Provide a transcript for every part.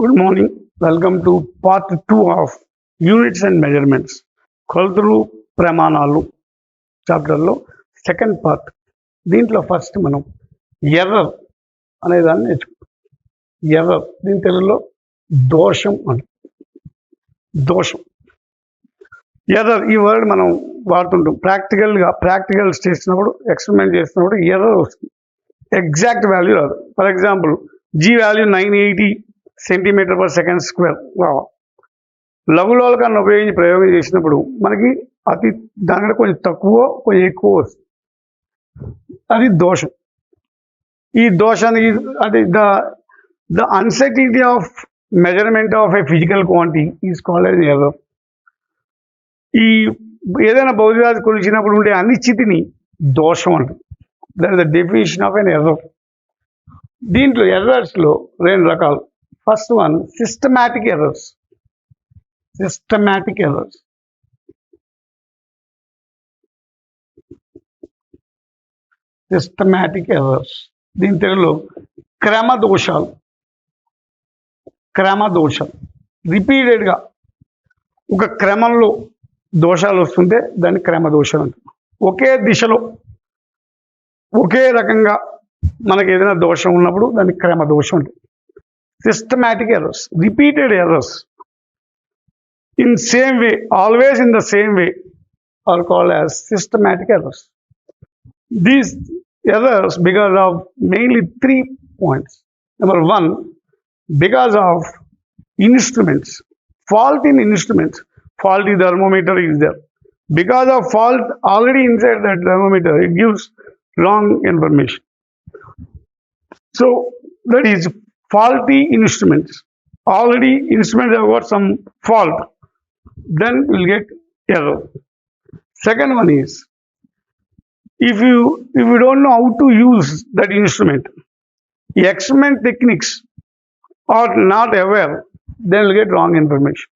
Good morning. Welcome to part 2 of Units and Measurements. కొలతలు ప్రమాణాలు చాప్టర్లో సెకండ్ పార్ట్. దీంట్లో ఫస్ట్ మనం ఎర్రర్ అనేదాన్ని నేర్చుకుంటాం. ఎర్రర్ దీని తెలుగులో దోషం అని. దోషం ఎర్రర్ ఈ వర్డ్ మనం వాడుతుంటాం. ప్రాక్టికల్స్ చేసినప్పుడు ఎక్స్పెరిమెంట్ చేసినప్పుడు ఎర్రర్ వస్తుంది. ఎగ్జాక్ట్ వాల్యూ రాదు. For example g value 980 centimetre per second square లఘులోలకాన్ని ఉపయోగించి ప్రయోగం చేసినప్పుడు మనకి అతి దానికంటే కొంచెం తక్కువ కొంచెం ఎక్కువ వస్తుంది. అది దోషం. ఈ దోషానికి అంటే the uncertainty of measurement of a physical quantity is called as error. ఈ ఏదైనా భౌతికరాశి కొలిచినప్పుడు ఉండే అనిశ్చితిని దోషం అంటారు. That is the definition of an error. దీంట్లో ఎర్రర్స్లో రెండు రకాలు. First one systematic errors. Systematic errors systematic errors దీని తెలుగులో క్రమదోషాలు. క్రమదోషాలు రిపీటెడ్గా ఒక క్రమంలో దోషాలు వస్తుంటే దాన్ని క్రమదోషాలు అంటారు. ఒకే దిశలో ఒకే రకంగా మనకి ఏదైనా దోషం ఉన్నప్పుడు దానికి క్రమదోషం ఉంటుంది. Systematic errors, repeated errors in same way, always in the same way are called as systematic errors. These errors because of mainly 3 points. Number 1, because of instruments, fault in instruments. Faulty thermometer is there. Because of fault already inside that thermometer, it gives wrong information. So that is faulty instruments. Already instruments have got some fault, then we'll get error. Second one is if you don't know how to use that instrument, the experiment techniques are not aware, then we'll get wrong information.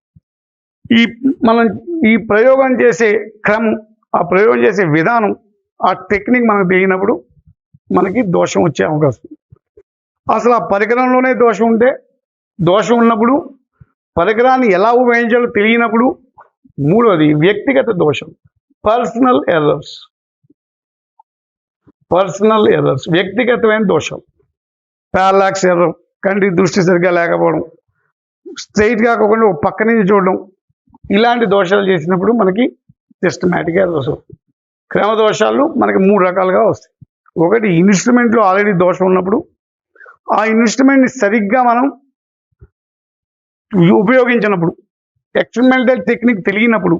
మనం ఈ ప్రయోగం చేసే క్రమం, ఆ ప్రయోగం చేసే విధానం, ఆ టెక్నిక్ మనకు తెలియనప్పుడు మనకి దోషం వచ్చే అవకాశం. అసలు ఆ పరికరంలోనే దోషం ఉంటే, దోషం ఉన్నప్పుడు పరికరాన్ని ఎలా ఉపయోగించాలో తెలియనప్పుడు. మూడోది వ్యక్తిగత దోషం, పర్సనల్ ఎర్రర్స్. పర్సనల్ ఎర్రర్స్ వ్యక్తిగతమైన దోషం. పారాలాక్స్ ఎర్రర్, కంటి దృష్టి సరిగ్గా లేకపోవడం, స్ట్రైట్ కాకుండా ఒక పక్క నుంచి చూడడం, ఇలాంటి దోషాలు చేసినప్పుడు మనకి సిస్టమాటిక్ ఎర్రర్స్ వస్తాయి. క్రమ దోషాలు మనకి 3 రకాలుగా వస్తాయి. ఒకటి ఇన్స్ట్రుమెంట్లో ఆల్రెడీ దోషం ఉన్నప్పుడు, ఆ ఇన్స్ట్రుమెంట్ని సరిగ్గా మనం ఉపయోగించినప్పుడు, ఎక్స్పెరిమెంటల్ టెక్నిక్ తెలియనప్పుడు,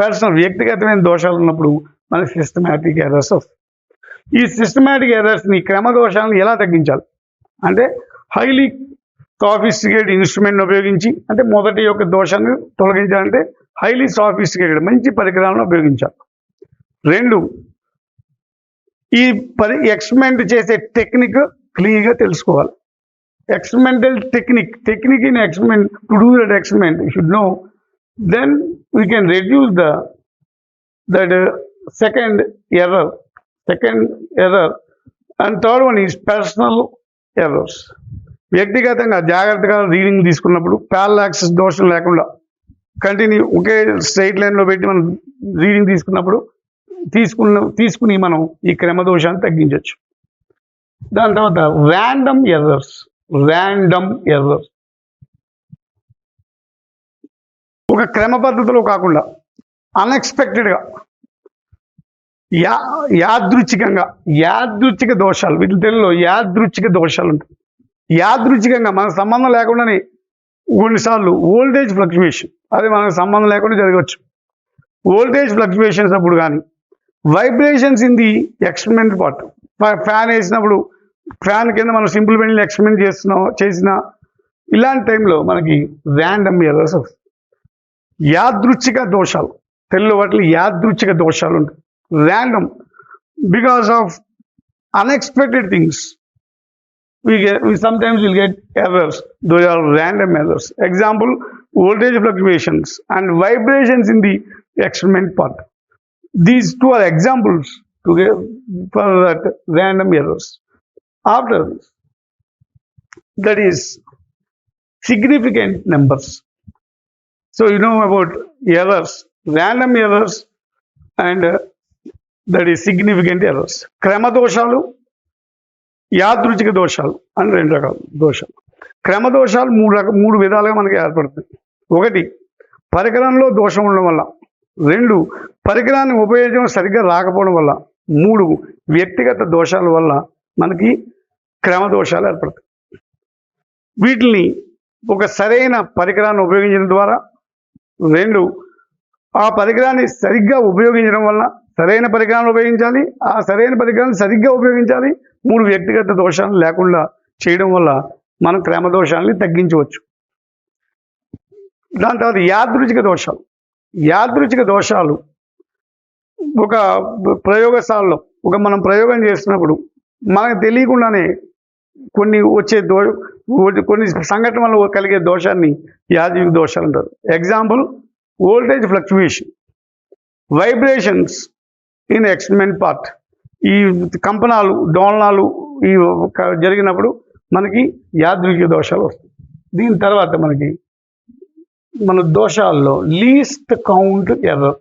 పర్సనల్ వ్యక్తిగతమైన దోషాలు ఉన్నప్పుడు మనకి సిస్టమాటిక్ ఎర్రర్స్ వస్తాయి. ఈ సిస్టమాటిక్ ఎర్రర్స్ని, క్రమ దోషాలను ఎలా తగ్గించాలి అంటే హైలీ సాఫిస్టికేటెడ్ ఇన్స్ట్రుమెంట్ని ఉపయోగించి, అంటే మొదటి యొక్క దోషాన్ని తొలగించాలంటే హైలీ సాఫిస్టికేటెడ్ మంచి పరికరాలను ఉపయోగించాలి. 2, ఈ ఎక్స్పెరిమెంట్ చేసే టెక్నిక్ క్లియర్గా తెలుసుకోవాలి. Experimental technique in experiment, to do that experiment you should know, then we can reduce that second error. And third one is personal errors. వ్యక్తిగతంగా జాగ్రత్తగా రీడింగ్ తీసుకున్నప్పుడు, పారాలాక్సిస్ దోషం లేకుండా కంటిన్యూ ఒకే స్ట్రైట్ లైన్లో పెట్టి మనం రీడింగ్ తీసుకుని మనం ఈ క్రమ దోషాన్ని తగ్గించవచ్చు. దాని తర్వాత ర్యాండమ్ ఎర్రర్స్. ఒక క్రమ పద్ధతిలో కాకుండా అన్ఎక్స్పెక్టెడ్గా యాదృచ్ఛిక దోషాలు, వీటి తెలుగులో యాదృచ్ఛిక దోషాలు ఉంటాయి. యాదృచ్ఛికంగా మనకు సంబంధం లేకుండానే కొన్నిసార్లు వోల్టేజ్ ఫ్లక్చువేషన్, అది మనకు సంబంధం లేకుండా జరగవచ్చు. వోల్టేజ్ ఫ్లక్చువేషన్స్ అప్పుడు కానీ, vibrations in the experiment part, fan వేసినప్పుడు ఫ్యాన్ కింద మనం సింపుల్ పెన్నులు ఎక్స్పెరిమెంట్ చేసిన ఇలాంటి టైంలో మనకి ర్యాండమ్ ఎర్రర్స్ వస్తాయి. యాదృచ్ఛిక దోషాలు, తెలుగు వాటిలో యాదృచ్ఛిక దోషాలు ఉంటాయి. Random, because of unexpected things we sometimes will get errors. Those are random errors. Example, voltage fluctuations and vibrations in the experiment part. These 2 are examples to give for that random errors. After this, that is significant numbers. So you know about errors, random errors, and that is significant errors. క్రమ దోషాలు, యాదృచ్ఛిక దోషాలు అని రెండు రకాల దోషాలు. క్రమ దోషాలు మూడు విధాలుగా మనకి ఏర్పడుతుంది. ఒకటి, పరికరంలో దోషం ఉండడం వల్ల. రెండు, పరికరాన్ని ఉపయోగించడం సరిగ్గా రాకపోవడం వల్ల. మూడు, వ్యక్తిగత దోషాల వల్ల మనకి క్రమ దోషాలు ఏర్పడతాయి. వీటిని ఒక సరైన పరికరాన్ని ఉపయోగించడం ద్వారా, రెండు, ఆ పరికరాన్ని సరిగ్గా ఉపయోగించడం వల్ల, సరైన పరికరాన్ని ఉపయోగించాలి, ఆ సరైన పరికరాన్ని సరిగ్గా ఉపయోగించాలి, మూడు, వ్యక్తిగత దోషాలు లేకుండా చేయడం వల్ల మనం క్రమ దోషాలని తగ్గించవచ్చు. దాని తర్వాత యాదృచ్ఛిక దోషాలు. యాదృచ్ఛిక దోషాలు ఒక ప్రయోగశాలలో మనం ప్రయోగం చేస్తున్నప్పుడు మనకు తెలియకుండానే కొన్ని కొన్ని సంఘటన వల్ల కలిగే దోషాన్ని యాదృచ్ఛిక దోషాలు అంటారు. Example, voltage fluctuation, vibrations in experiment part. ఈ కంపనాలు, డోలనాలు ఈ జరిగినప్పుడు మనకి యాదృచ్ఛిక దోషాలు వస్తాయి. దీని తర్వాత మన దోషాల్లో least count error.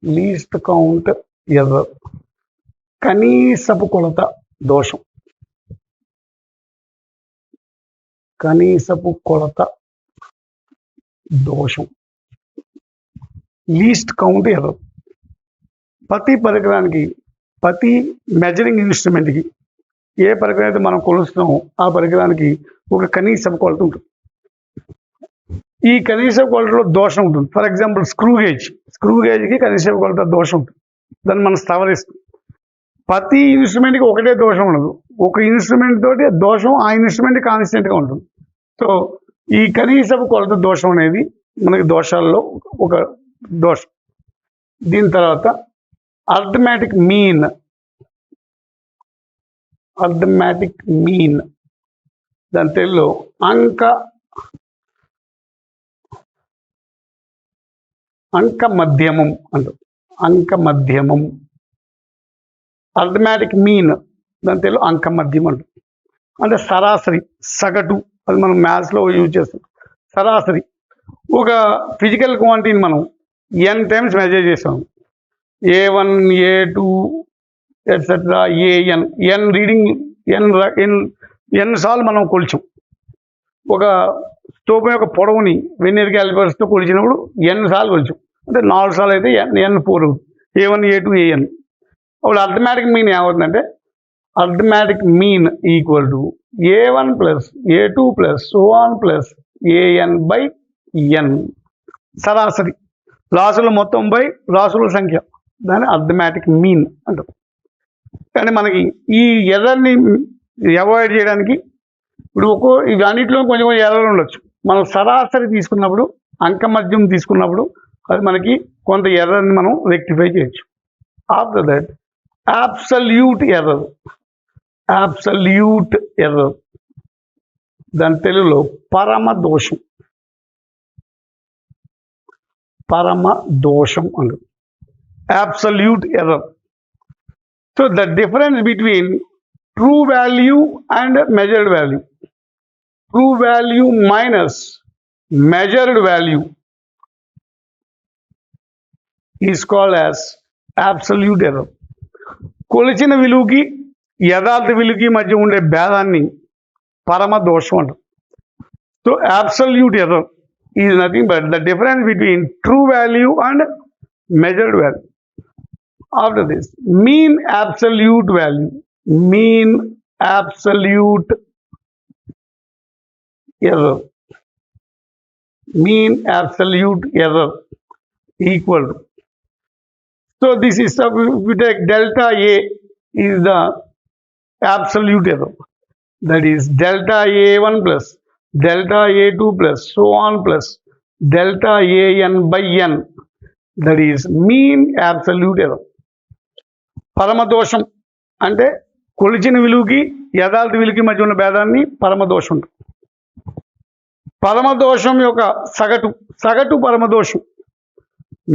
Least count error, కనీసపు కొలత దోషం. కనీసపు కొలత దోషం, లీస్ట్ కౌంట్ ఎర్రర్. ప్రతి పరికరానికి, ప్రతి మెజరింగ్ ఇన్స్ట్రుమెంట్కి, ఏ పరికరం అయితే మనం కొలుస్తున్నామో ఆ పరికరానికి ఒక కనీసపు కొలత ఉంటుంది. ఈ కనీసపు కొలతలో దోషం ఉంటుంది. ఫర్ ఎగ్జాంపుల్, స్క్రూ గేజ్కి కనీసపు కొలత దోషం ఉంటుంది. దాన్ని మనం సవరిస్తాం. ప్రతి ఇన్స్ట్రుమెంట్కి ఒకటే దోషం ఉండదు. ఒక ఇన్స్ట్రుమెంట్ తోటి దోషం ఆ ఇన్స్ట్రుమెంట్ కాన్స్టెంట్గా ఉంటుంది. సో ఈ కనీసపు కొలత దోషం అనేది మనకి దోషాల్లో ఒక దోషం. దీని తర్వాత అర్థమెటిక్ మీన్. అర్థమెటిక్ మీన్, దాని తెలుగులో అంక మధ్యమం అంటారు. అంక మధ్యమం, అర్థమెటిక్ మీన్, దాని తెలుగు అంక మధ్యమం అంటారు. అంటే సరాసరి, సగటు. అది మనం మ్యాథ్స్లో యూజ్ చేస్తాం. సరాసరి ఒక ఫిజికల్ క్వాంటిటీని మనం n టైమ్స్ మెజర్ చేస్తాం. A1, A2 etcetera, n reading, n సార్లు మనం కొలిచాం. ఒక స్టోవ్ యొక్క పొడవుని వెన్నీర్ క్యాలిపర్స్తో కొలిచినప్పుడు n సార్లు కొలిచాం. అంటే 4 సార్లు అయితే n4 అవుతుంది. A1, A2, AN. అప్పుడు అర్థమెటిక్ మీన్ ఏమవుతుందంటే, arithmetic mean equal to A1 plus A2 plus so on plus AN/n. సరాసరి, రాసుల మొత్తం బై రాసుల సంఖ్య, దాన్ని అర్థమెటిక్ మీన్ అంటారు. కానీ మనకి ఈ ఎర్రర్ని అవాయిడ్ చేయడానికి ఇప్పుడు ఇవన్నిటిలో కొంచెం ఎర్రర్ ఉండొచ్చు. మనం సరాసరి తీసుకున్నప్పుడు, అంక మధ్యం తీసుకున్నప్పుడు అది మనకి కొంత ఎర్రర్ని మనం రెక్టిఫై చేయొచ్చు. After that absolute error. Absolute error, దాని తెలుగులో పరమ దోషం. పరమ దోషం అంటారు. Absolute error. So the difference between true value and measured value. True value minus measured value is called as absolute error. కొలిచిన విలువకి యథార్థ విలువకి మధ్య ఉండే భేదాన్ని పరమ దోషం అంటారు. So absolute error is nothing but the difference between true value and measured value. After this, mean absolute value. Mean absolute error. Mean absolute error equal to. So this is, we take delta A is the absolute error. That is delta A1 plus delta A2 plus so on plus delta AN/n. That is mean absolute error. పరమదోషం అంటే కొలిచిన విలువకి యథార్థ విలువకి మధ్య ఉన్న భేదాన్ని పరమదోషం అంటారు. పరమదోషం యొక్క సగటు పరమదోషం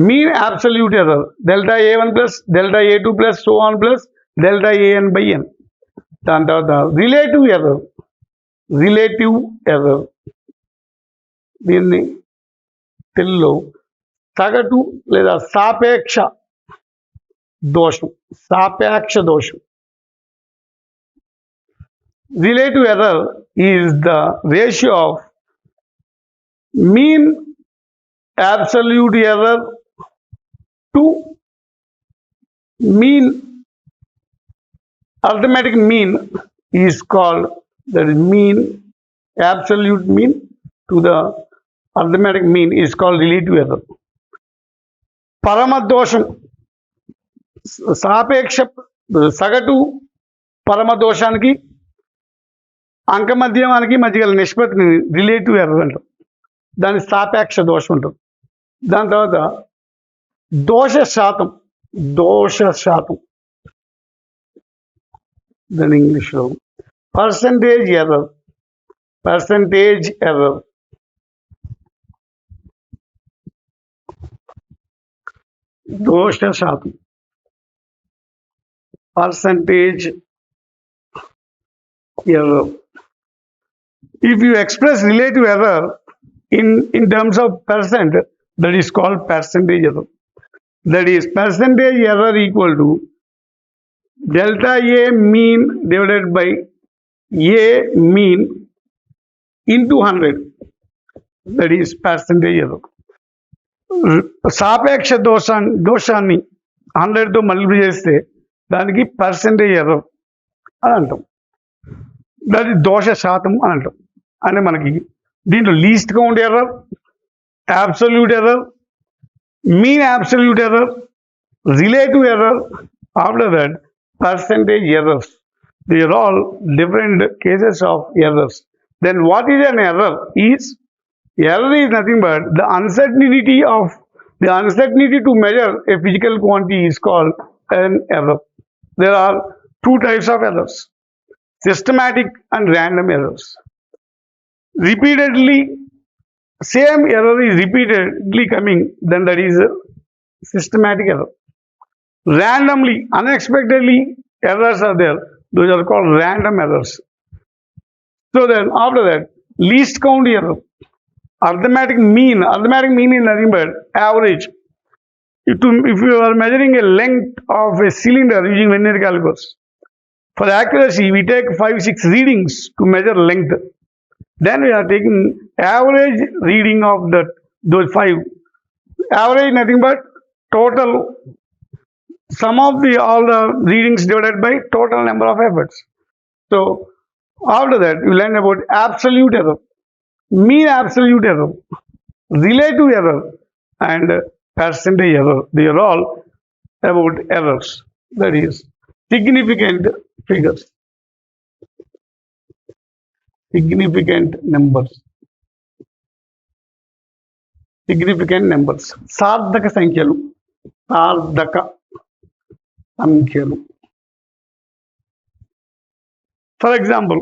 mean absolute error delta A1 plus delta A2 plus so on plus delta AN/n. దాని తర్వాత రిలేటివ్ ఎర్రర్. రిలేటివ్ ఎర్రర్, దీన్ని తెలుగులో సగటు లేదా సాపేక్ష దోషం. Relative error is the ratio of mean absolute error to mean. Arithmetic mean is called, that is mean, absolute mean to the arithmetic mean is called relative error. పరమదోషం, సాపేక్ష సగటు పరమదోషానికి అంకమధ్యమానికి మధ్య గల నిష్పత్తిని రిలేటివ్ ఎర్రర్ అంటాం. దాని సాపేక్ష దోషం ఉంటుంది. దాని తర్వాత దోష శాతం దాని ఇంగ్లీష్లో పర్సంటేజ్ ఎర్రర్. దోష శాతం, percentage error. If you express relative error in terms of percent, that is called percentage error. That is percentage error equal to delta A mean divided by A mean into 100. That is percentage error. సాపేక్ష దోషాన్ని 100తో multiply చేస్తే దానికి percentage error అని అంటాం. దాని దోష శాతం అని అంటాం. అంటే మనకి దీంట్లో least count error, absolute error, mean absolute error, relative error, after that percentage errors. They are all different cases of errors. Then what is an error? Error is nothing but the uncertainty to measure a physical quantity is called an error. There are two types of errors: systematic and random errors. Same error is repeatedly coming, then that is a systematic error. Randomly, unexpectedly errors are there, those are called random errors. So then after that, least count error. Arithmetic mean is nothing but average. If you are measuring a length of a cylinder using linear calculus, for accuracy we take 5-6 readings to measure length. Then we are taking average reading of those 5. Average nothing but total sum of all the readings divided by total number of efforts. So after that you learn about absolute error, mean absolute error, relative error, and percentage error. They are all about errors. That is significant figures, significant numbers. సార్థక సంఖ్యలు. For example,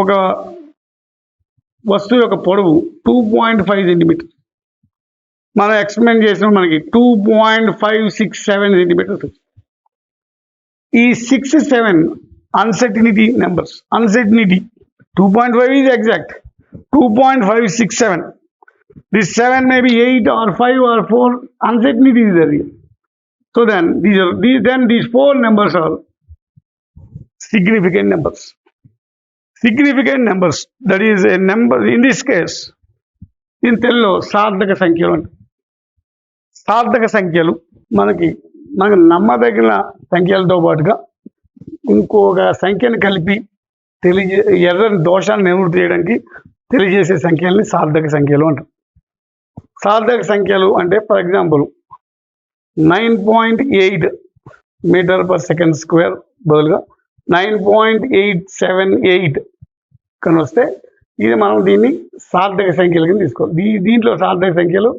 ఒక వస్తువు యొక్క పొడవు 2.5 centimetre. మనం experiment చేసిన మనకి 2.567 centimetres. ఈ 6, 7 uncertainty numbers. 2.5 is exact. 2.567. This 7 may be 8 or 5 or 4. Uncertainty is there. So then these 4 numbers are significant numbers. That is a number. In this case, in తెలుగులో సార్థక సంఖ్యలు అంటే, సార్థక సంఖ్యలు మనకు నమ్మదగిన సంఖ్యలతో పాటుగా ఇంకొక సంఖ్యను కలిపి ఎర్రని దోషాన్ని నివృత్తి చేయడానికి తెలియజేసే సంఖ్యల్ని సార్థక సంఖ్యలు అంటారు. సార్థక సంఖ్యలు అంటే for example 9.8 meter per second square బదులుగా 9.878 కానీ వస్తే ఇది మనం దీన్ని సార్థక సంఖ్యల కింద తీసుకోవాలి. దీంట్లో సార్థక సంఖ్యలు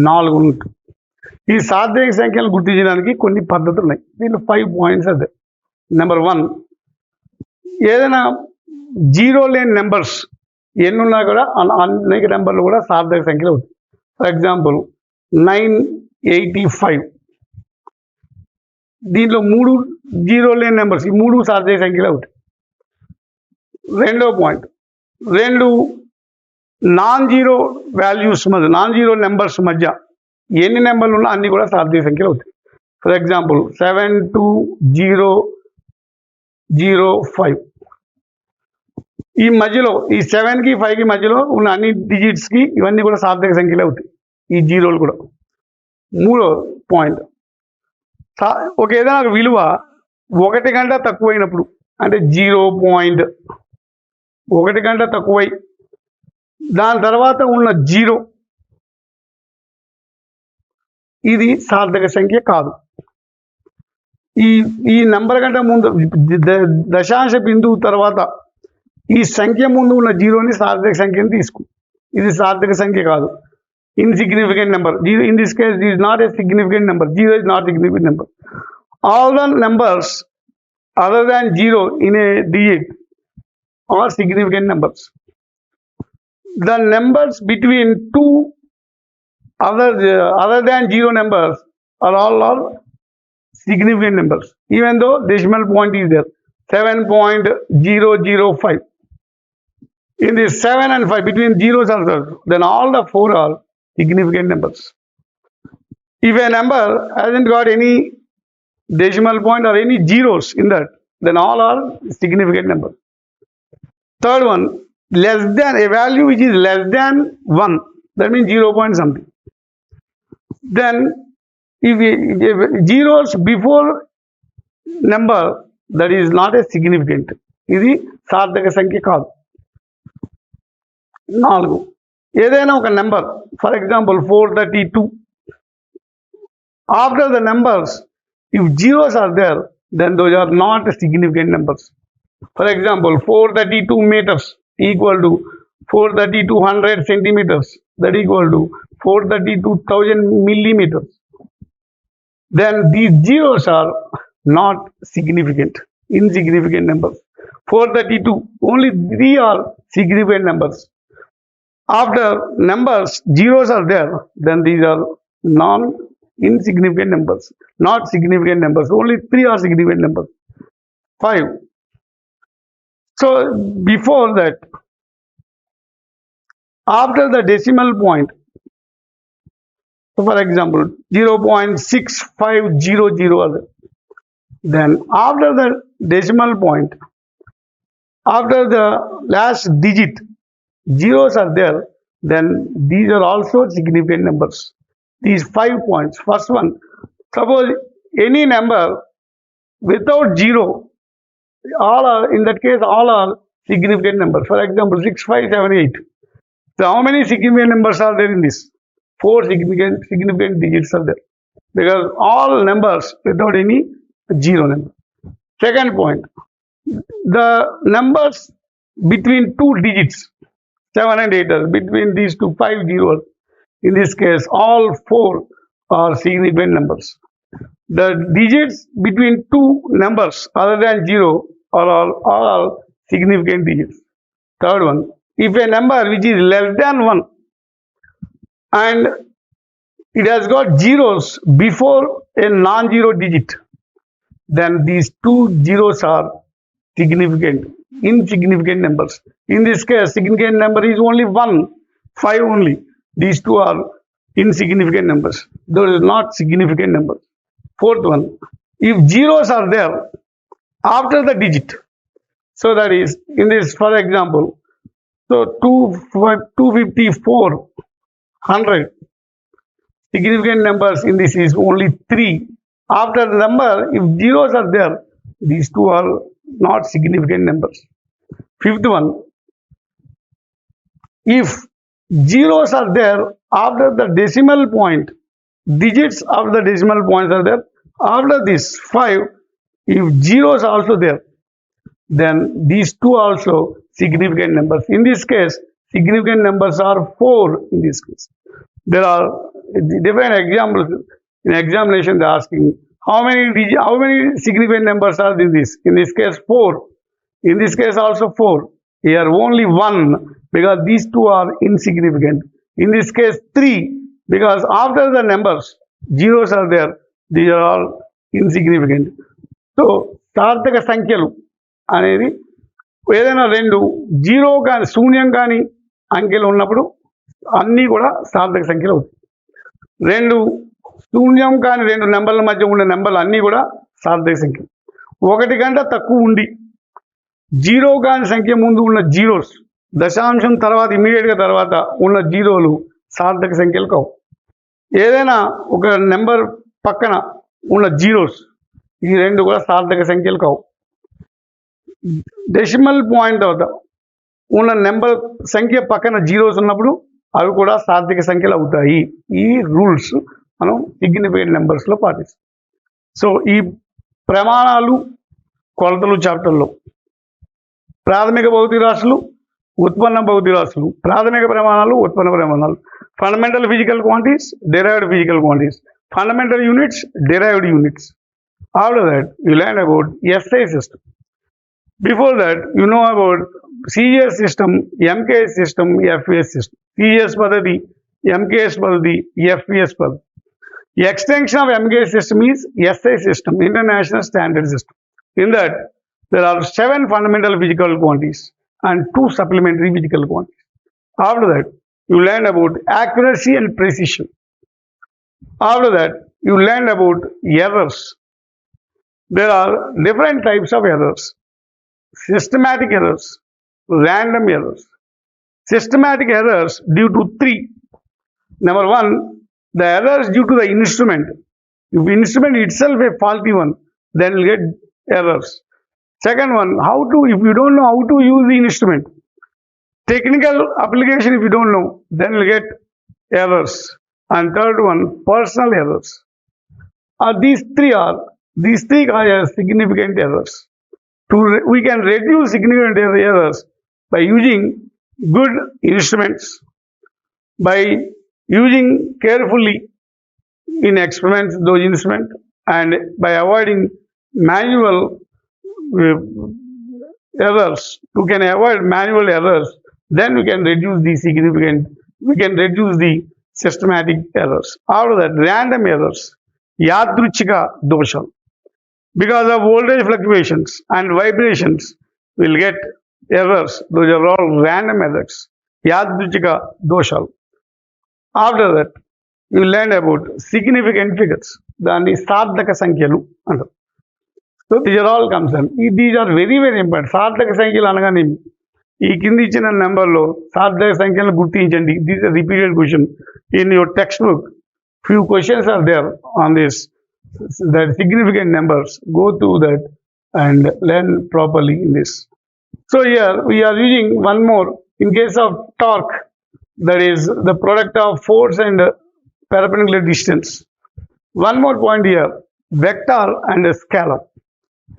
4 ఉంటాయి. ఈ సార్థక సంఖ్యలు గుర్తించడానికి కొన్ని పద్ధతులు ఉన్నాయి. దీంట్లో 5 పాయింట్స్ అదే. నెంబర్ 1, ఏదైనా జీరో లేని నెంబర్స్ ఎన్నున్నా కూడా అనేక నెంబర్లు కూడా సార్థక సంఖ్యలు అవుతాయి. ఫర్ ఎగ్జాంపుల్ 985, దీంట్లో 3 జీరో లేని నెంబర్స్, ఈ 3 సార్థక సంఖ్యలు అవుతాయి. రెండో పాయింట్, రెండు నాన్ జీరో వాల్యూస్ మధ్య, నాన్ జీరో నెంబర్స్ మధ్య ఎన్ని నెంబర్లు ఉన్నా అన్నీ కూడా సార్థక సంఖ్యలు అవుతాయి. ఫర్ ఎగ్జాంపుల్ 72005 ఈ మధ్యలో ఈ 7కి 5కి మధ్యలో ఉన్న అన్ని డిజిట్స్కి ఇవన్నీ కూడా సార్థక సంఖ్యలే అవుతాయి. ఈ జీరోలు కూడా. మూడో పాయింట్, ఒక ఏదైనా ఒక విలువ 1 కంటే తక్కువైనప్పుడు, అంటే 0.1 కంటే తక్కువై దాని తర్వాత ఉన్న జీరో, ఇది సార్థక సంఖ్య కాదు. ఈ నెంబర్ కంటే ముందు దశాంశ బిందువు తర్వాత ఈ సంఖ్య ముందు ఉన్న జీరోని సార్థక సంఖ్యని తీసుకు, ఇది సార్థక సంఖ్య కాదు, insignificant number. Zero in this case is not a significant number. Zero is not significant number. All the numbers other than zero in a digit are significant numbers. The numbers between two other than zero numbers are all significant numbers, even though decimal point is there, 7.005. In this 7 and 5 between zeros are there, then all the four are significant numbers. If a number hasn't got any decimal point or any zeros in that, then all are significant numbers. Third one, less than a value which is less than 1, that means 0 point something. Then if zeros before number, that is not a significant, ఇది సార్థక సంఖ్య కాదు. 4, ఏదైనా ఒక number, for example 432, after the numbers if zeros are there, then those are not significant numbers. For example, 432 meters equal to 43200 centimeters, that equal to 432,000 millimeters. Then these zeros are not significant, insignificant numbers. 432, only 3 are significant numbers. After numbers zeros are there, then these are insignificant numbers, not significant numbers. Only 3 are significant numbers. 5. So before that, after the decimal point, so for example 0.6500, then after the decimal point, after the last digit zeros are there, then these are also significant numbers. These 5 points. First one, suppose any number without zero, all are, in that case all are significant numbers. For example 6578, so how many significant numbers are there in this? 4 significant digits are there, because all numbers without any zero number. Second point, the numbers between 2 digits, 7 and 8, are between these two 5 zeros. In this case all 4 are significant numbers. The digits between 2 numbers other than 0 are all significant digits. Third one, if a number which is less than 1 and it has got zeros before a non-zero digit, then these 2 zeros are insignificant numbers. In this case, significant number is only 1, 5 only. These 2 are insignificant numbers. Those are not significant numbers. Fourth one, if zeros are there after the digit, so that is, in this, for example, so 25400, significant numbers in this is only 3. After the number, if zeros are there, these 2 are not significant numbers. Fifth one, if zeros are there after the decimal point, digits of the decimal points are there, after this 5, if zeros are also there, then these 2 also significant numbers. In this case, significant numbers are 4 in this case. There are different examples. In examination, they are asking how many significant numbers are in this. In this case, 4. In this case, also 4. Here, only 1, because these 2 are insignificant. In this case, 3, because after the numbers, zeros are there. These are all insignificant. So, సార్థక సంఖ్యలు అనేది ఏదైనా రెండు zero కానీ శూన్యం కానీ అంకెలు ఉన్నప్పుడు అన్నీ కూడా సార్థక సంఖ్యలు అవుతాయి. రెండు శూన్యం కాని రెండు నెంబర్ల మధ్య ఉన్న నెంబర్లు అన్నీ కూడా సార్థక సంఖ్యలు. ఒకటి కంటే తక్కువ ఉండి జీరో కాని సంఖ్య ముందు ఉన్న జీరోస్, దశాంశం తర్వాత ఇమీడియట్గా తర్వాత ఉన్న జీరోలు సార్థక సంఖ్యలు కావు. ఏదైనా ఒక నెంబర్ పక్కన ఉన్న జీరోస్, ఈ రెండు కూడా సార్థక సంఖ్యలు కావు. డెసిమల్ పాయింట్ వద్ద ఉన్న నెంబర్ సంఖ్య పక్కన జీరోస్ ఉన్నప్పుడు అవి కూడా సార్థక సంఖ్యలు అవుతాయి. ఈ రూల్స్ మనం సిగ్నిఫికెంట్ నెంబర్స్లో పాటిస్తాం. సో ఈ ప్రమాణాలు కొలతలు చాప్టర్లో ప్రాథమిక భౌతిక రాశులు, ఉత్పన్న భౌతిక రాశులు, ప్రాథమిక ప్రమాణాలు, ఉత్పన్న ప్రమాణాలు, fundamental physical quantities, derived physical quantities, fundamental units, derived units. After that, you learn about SI system. Before that, you know about CES system, MKS system, FES system. CES Padhati, MKS Padhati, FES Padhati. The extension of MKS system is SI system, International Standard System. In that, there are 7 fundamental physical quantities and 2 supplementary physical quantities. After that, you learn about accuracy and precision. After that, you learn about errors. There are different types of errors: systematic errors, random errors. Systematic errors due to 3. Number 1, the errors due to the instrument. If instrument itself a faulty one, then you'll get errors. Second one, if you don't know how to use the instrument, technical application if you don't know, then you'll get errors. And third one, personal errors. These three are significant errors. We can reduce significant errors by using good instruments, by using carefully in experiments those instruments, and by avoiding manual errors. You can avoid manual errors, then we can reduce the systematic errors. After that, random errors, yadruchika dosham. Because of voltage fluctuations and vibrations, we'll get errors. Those are all random errors, yadruchika dosham. After that, you learn about significant figures, దాన్ని సార్థక సంఖ్యలు అంటారు. So these are all concern. These are very very important. సార్థక సంఖ్యలు అనగానే ఈ కింది ఇచ్చిన నెంబర్లో సార్థక సంఖ్యలను గుర్తించండి. This is repeated question in your text book. Few questions are there on this, that significant numbers. Go through that and learn properly in this. So here we are using one more in case of torque, that is the product of force and perpendicular distance. One more point here, vector and scalar.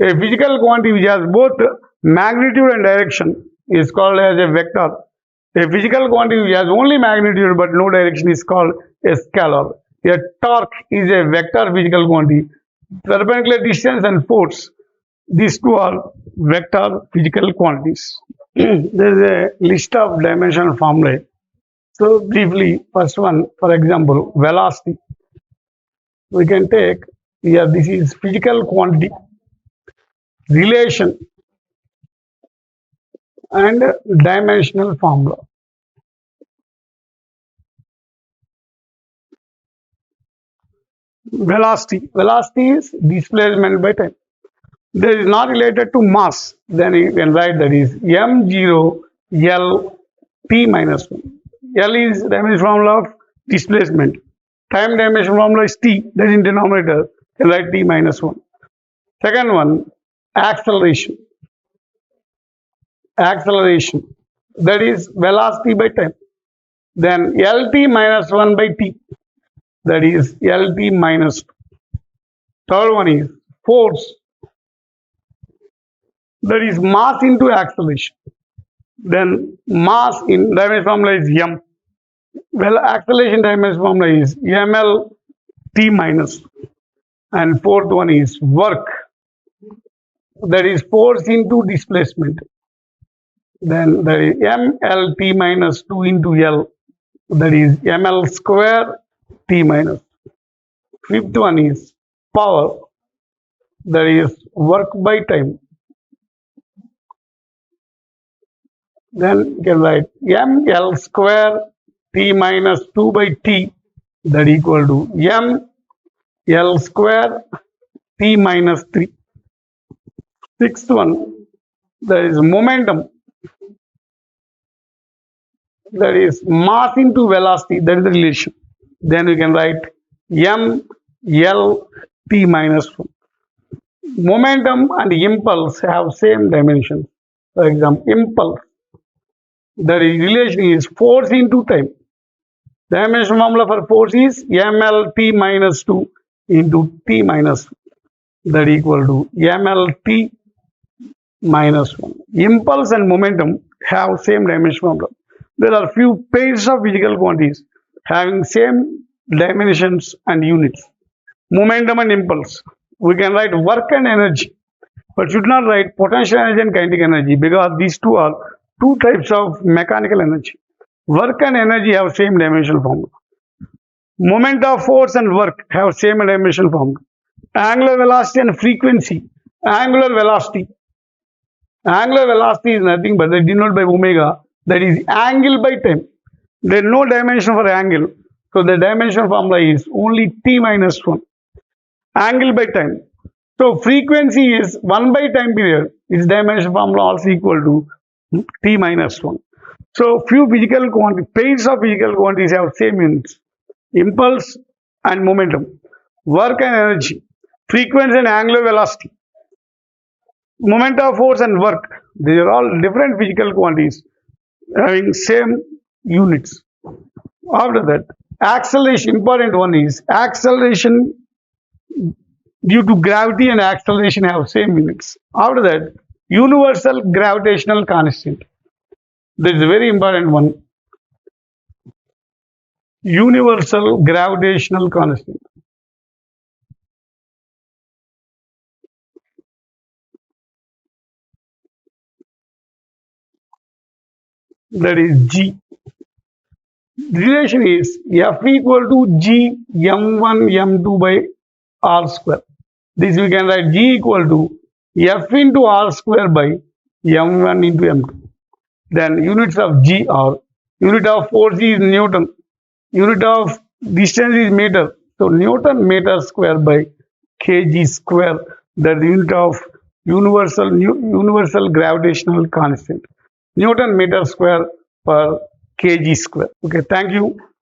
A physical quantity which has both magnitude and direction is called as a vector. A physical quantity which has only magnitude but no direction is called a scalar. A torque is a vector physical quantity. Perpendicular distance and force, these two are vector physical quantities. There is a list of dimensional formulae. So briefly, first one, for example, velocity. We can take here, this is physical quantity, relation, and dimensional formula. Velocity is displacement by time. That is not related to mass. Then you can write that is m0 L t minus 1. L is dimension formula of displacement. Time dimension formula is t, that is in denominator. You can write t minus 1. Second one, acceleration. That is velocity by time. Then Lt minus 1 by t. That is Lt minus 2. Third one is force. That is mass into acceleration. Then mass in dimension formula is m. Well, acceleration dimension formula is ml t minus. And fourth one is work. That is force into displacement. Then there is mlt minus 2 into L. That is ml square t minus. Fifth one is power. That is work by time. then you can write ml square t minus 2 by t, that equal to ml square t minus 3. Sixth one, that is momentum, that is mass into velocity, that is the relation. Then we can write ml t minus 1. Momentum and impulse have same dimensions. For example, impulse, the relation is force into time. Dimension formula for force is ml t minus 2 into t minus 1, that equal to ml t minus 1. Impulse and momentum have same dimension formula. There are few pairs of physical quantities having same dimensions and units. Momentum and impulse. We can write work and energy, but should not write potential energy and kinetic energy, because these two are two types of mechanical energy. Work and energy have same dimensional formula. Moment of force and work have same dimensional formula. Angular velocity and frequency. Angular velocity is nothing but denoted by omega, that is angle by time. There is no dimension for angle, so the dimension formula is only t minus 1. Angle by time. So frequency is 1 by time period. Its dimension formula also equal to t minus 1. So few physical quantities, pairs of physical quantities have same units. Impulse and momentum, work and energy, frequency and angular velocity, moment of force and work. These are all different physical quantities having same units. After that, acceleration, important one is acceleration due to gravity and acceleration have same units. After that, universal gravitational constant. This is a very important one. Universal gravitational constant. That is G. The relation is F equal to G m1 m2 by r square. This we can write G equal to F into r square by m1 into m2. Then units of G are, unit of force is Newton, unit of distance is meter, so Newton meter square by kg square, that is the unit of universal gravitational constant. Newton meter square per kg square. Okay, thank you.